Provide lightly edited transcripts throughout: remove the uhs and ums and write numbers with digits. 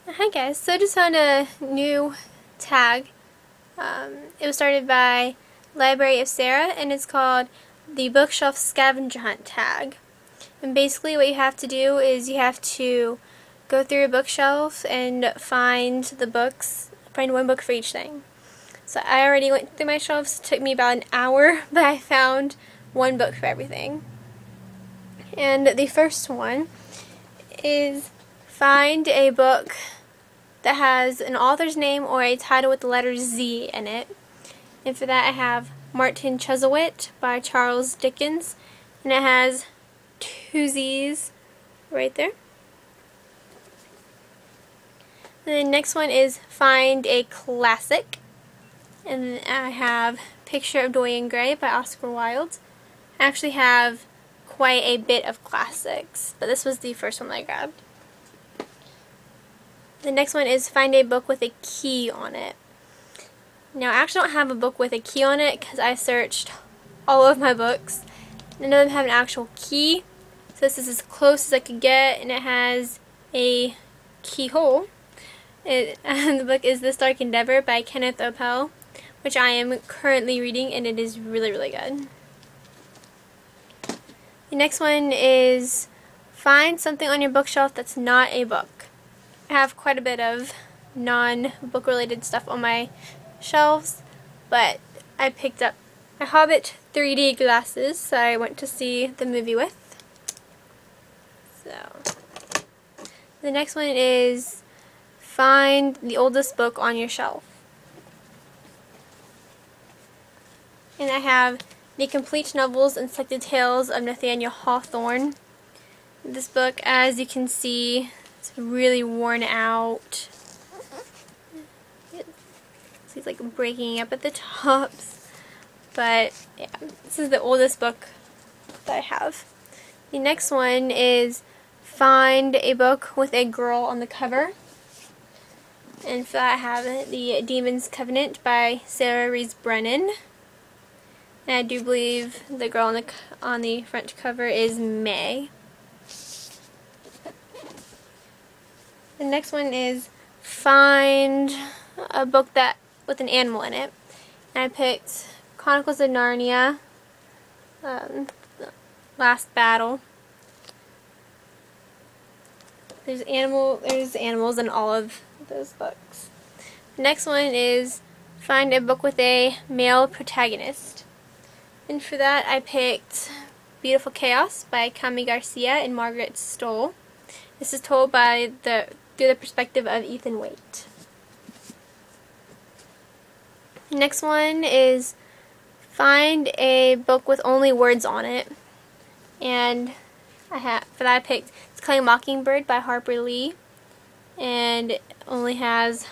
Hi guys, so I just found a new tag. It was started by TheLibraryOfSarah and it's called the Bookshelf Scavenger Hunt tag. And basically what you have to do is you have to go through a bookshelf and find the books, find one book for each thing. So I already went through my shelves, it took me about an hour, but I found one book for everything. And the first one is find a book that has an author's name or a title with the letter Z in it. And for that I have Martin Chuzzlewit by Charles Dickens, and it has 2 Z's right there. And the next one is find a classic, and then I have Picture of Dorian Gray by Oscar Wilde. I actually have quite a bit of classics, but this was the first one that I grabbed. The next one is find a book with a key on it. Now I actually don't have a book with a key on it because I searched all of my books. None of them have an actual key, so this is as close as I could get, and it has a keyhole. And the book is This Dark Endeavor by Kenneth Opel, which I am currently reading, and it is really, really good. The next one is find something on your bookshelf that's not a book. I have quite a bit of non-book related stuff on my shelves, but I picked up my Hobbit 3D glasses that I went to see the movie with. So the next one is find the oldest book on your shelf. And I have The Complete Novels and Selected Tales of Nathaniel Hawthorne. This book, as you can see, it's really worn out. It's like breaking up at the tops. But yeah, this is the oldest book that I have. The next one is find a book with a girl on the cover. And for that I have The Demon's Covenant by Sarah Rees Brennan. And I do believe the girl on the front cover is May. The next one is find a book that with an animal in it. And I picked Chronicles of Narnia, Last Battle. There's animals in all of those books. The next one is find a book with a male protagonist. And for that I picked Beautiful Chaos by Kami Garcia and Margaret Stoll. This is told by through the perspective of Ethan Waite. The next one is find a book with only words on it. And for that I picked It's Killing a Mockingbird by Harper Lee. And it only has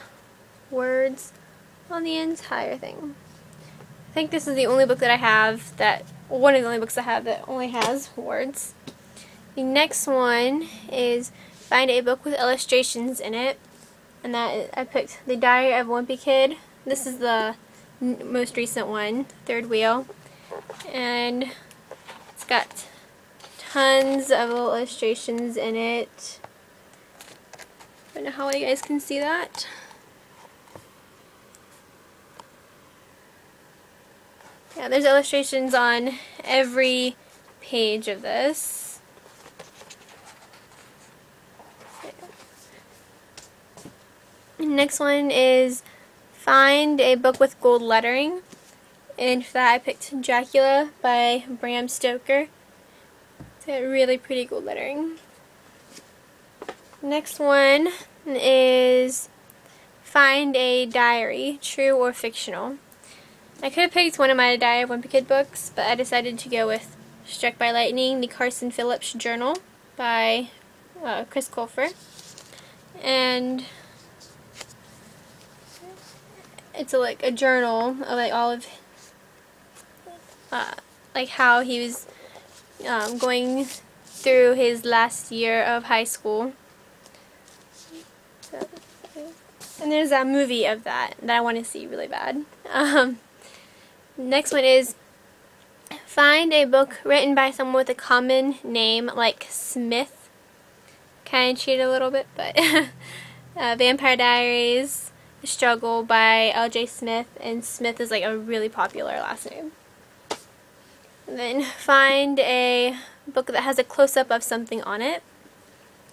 words on the entire thing. I think this is the only book that I have one of the only books I have that only has words. The next one is find a book with illustrations in it, and that I picked The Diary of a Wimpy Kid. This is the most recent one, third wheel, and it's got tons of illustrations in it. I don't know how well you guys can see that. Yeah, there's illustrations on every page of this. Next one is find a book with gold lettering, and for that I picked Dracula by Bram Stoker. It's got really pretty gold lettering. Next one is find a diary, true or fictional. I could have picked one of my Diary of a Wimpy Kid books, but I decided to go with Struck by Lightning, the Carson Phillips Journal by Chris Colfer. And it's like a journal of like all of like how he was going through his last year of high school. And there's a movie of that I want to see really bad. Next one is find a book written by someone with a common name like Smith. Kind of cheated a little bit, but Vampire Diaries, The Struggle by L.J. Smith, and Smith is like a really popular last name. And then find a book that has a close-up of something on it.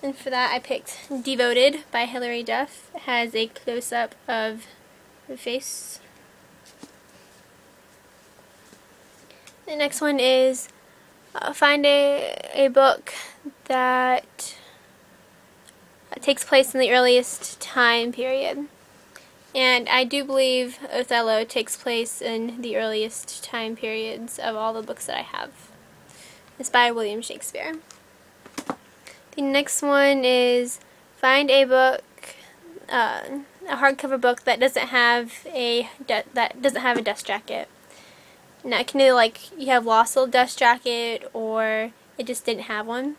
And for that I picked Devoted by Hilary Duff. It has a close-up of the face. The next one is find a book that takes place in the earliest time period. And I do believe Othello takes place in the earliest time periods of all the books that I have. It's by William Shakespeare. The next one is find a book, a hardcover book that doesn't have a dust jacket. Now it can either like you have lost a dust jacket or it just didn't have one.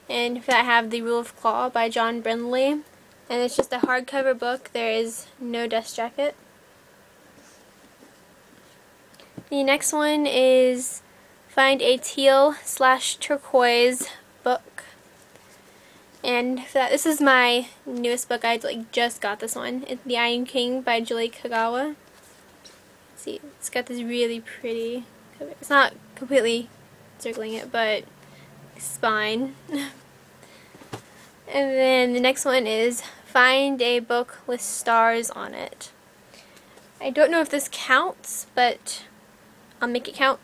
And for that I have The Rule of Claw by John Brindley, and it's just a hardcover book. There is no dust jacket. The next one is find a Teal/Turquoise book. And for that, this is my newest book. I just got this one. It's The Iron King by Julie Kagawa. See, it's got this really pretty cover. It's not completely circling it, but it's fine. And then the next one is find a book with stars on it. I don't know if this counts, but I'll make it count.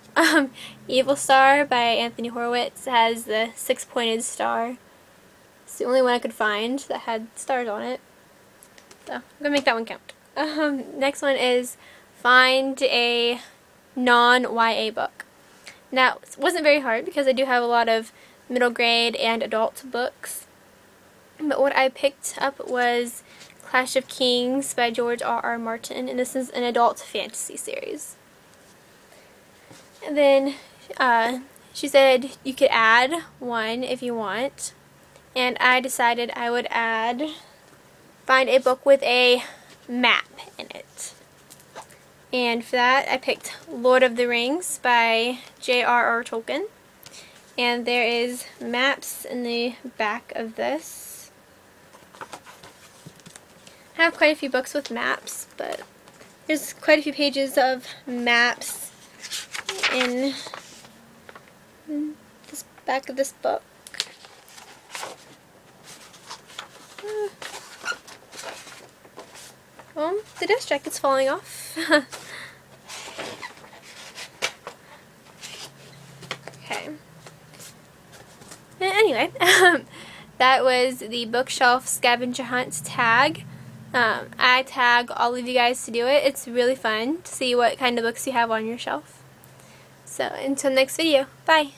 Evil Star by Anthony Horowitz has the 6-pointed star. It's the only one I could find that had stars on it. So I'm going to make that one count. Next one is find a non-YA book. Now, it wasn't very hard because I do have a lot of middle grade and adult books. But what I picked up was Clash of Kings by George R.R. Martin, and this is an adult fantasy series. And then she said you could add one if you want, and I decided I would find a book with a map in it. And for that I picked Lord of the Rings by J.R.R. Tolkien, and there is maps in the back of this. I have quite a few books with maps, but there's quite a few pages of maps in this back of this book. Well, the dust jacket's falling off. Okay. Anyway, that was the bookshelf scavenger hunt tag. I tag all of you guys to do it. It's really fun to see what kind of books you have on your shelf. So until next video, bye!